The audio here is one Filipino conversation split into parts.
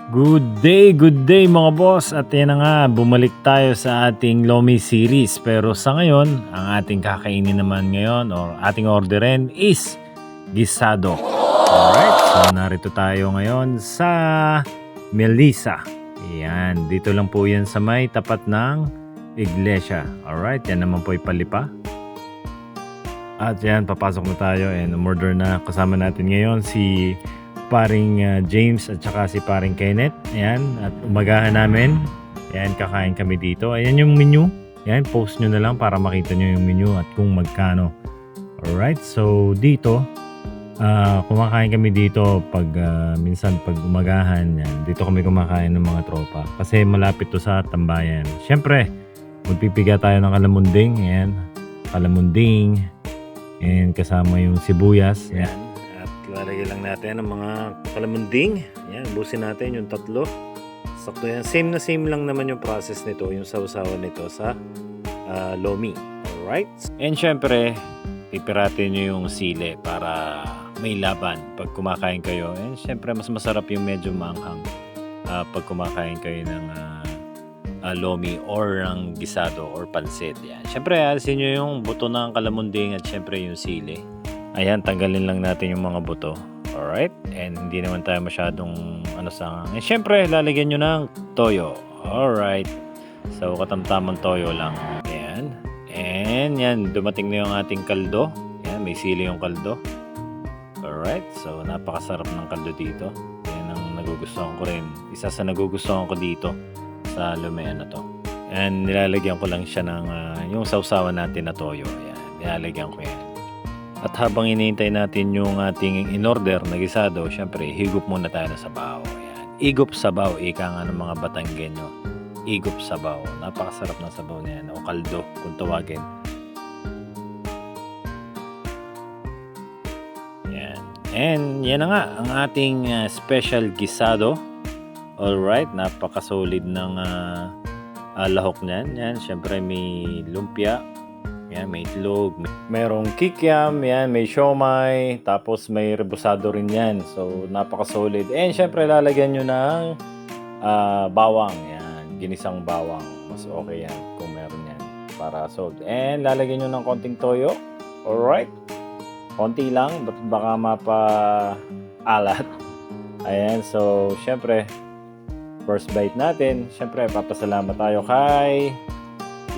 Good day mga boss. At yan na nga, bumalik tayo sa ating Lomi series. Pero sa ngayon, ang ating kakainin naman ngayon or ating orderin is gisado. Alright, so narito tayo ngayon sa Melissa. Yan, dito lang po yan sa may tapat ng iglesia. Alright, yan naman po ipalipa. At yan, papasok na tayo and umorder na. Kasama natin ngayon si paring James at saka si paring Kenneth. Ayan, at umagahan namin. Ayan, kakain kami dito. Ayan yung menu. Ayan, post nyo na lang para makita nyo yung menu at kung magkano. Alright, so dito, kumakain kami dito pag minsan pag umagahan. Yan, dito kami kumakain ng mga tropa. Kasi malapit to sa tambayan. Siyempre, magpipiga tayo ng kalamunding. Ayan, kalamunding. And kasama yung sibuyas. Ayan. Lalagay lang natin ang mga kalamunding. Yan, busin natin yung tatlo. Sakto yan. Same lang naman yung process nito, yung sausawan nito sa lomi. Alright? And syempre, pipiratin nyo yung sili para may laban pag kumakain kayo. And syempre, mas masarap yung medyo maanghang pag kumakain kayo ng lomi or ng gisado or pansit. Yan. Syempre, alisin nyo yung buto ng kalamunding at syempre yung sili. Ayan, tanggalin lang natin yung mga buto. Alright? And hindi naman tayo masyadong and syempre, lalagyan nyo ng toyo. Alright. So, katamtamang toyo lang. Ayan. And yan, dumating na yung ating kaldo. Ayan, may sili yung kaldo. Alright. So, napakasarap ng kaldo dito. Yan ang nagugustuhan ko rin. Isa sa nagugustuhan ko dito sa lumea na to. And nilalagyan ko lang siya ng yung sausawan natin na toyo. Ayan, nilalagyan ko yan. At habang iniintay natin yung ating in-order na gisado, syempre, higop muna tayo ng sabaw. Ayan. Igop sabaw, ika nga ng mga Batanggenyo. Igop sabaw. Napakasarap ng sabaw na yan. O kaldo, kung tawagin. Ayan. And yan na nga, ang ating special gisado. Alright, napakasolid ng lahok niyan. Yan, syempre may lumpia. Yan, may itlog, mayroong kikiam, yan, may siomay, tapos may rebusado rin yan. So, napaka-solid. And syempre, lalagyan nyo ng bawang. Yan, ginisang bawang. Mas okay yan kung meron yan para solid. And lalagyan nyo ng konting toyo. Alright. Konti lang, baka mapa-alat. Ayan, so, syempre, first bite natin. Syempre, papasalamat tayo kay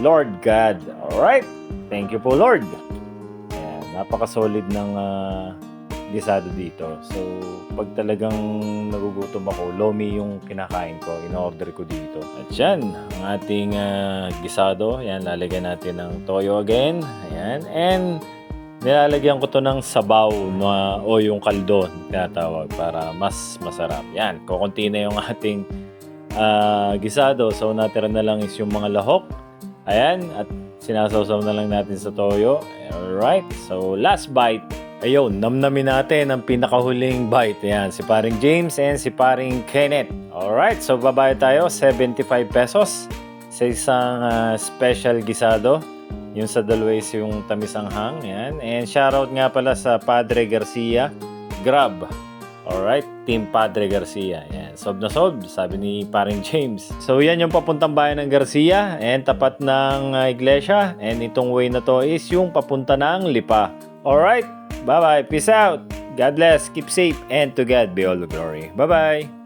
Lord God. Alright. Thank you po, Lord. Ayan, napaka-solid ng gisado dito. So, pag talagang nagugutom ako, lomi yung kinakain ko, in-order ko dito. At yan, ang ating gisado. Ayan, lalagyan natin ng toyo again. Ayan, and nilalagyan ko to ng sabaw o yung kaldo, tinatawag, para mas masarap. Yan, kukunti na yung ating gisado. So, natira na lang is yung mga lahok. Ayan, at sinasawsaw na lang natin sa toyo. Alright, so last bite. Ayun, namnamin natin ang pinakahuling bite. Ayan, si paring James and si paring Kenneth. Alright, so babayad tayo 75 pesos sa isang special gisado. Yung sa dalawa is yung tamisanghang. Ayan, and shoutout nga pala sa Padre Garcia Grab. Alright, Team Padre Garcia. Yan, solve na solve, sabi ni paring James. So yan yung papuntang bayan ng Garcia and tapat ng iglesia. And itong way na to is yung papunta ng Lipa. Alright, bye-bye, peace out. God bless, keep safe, and to God be all the glory. Bye-bye.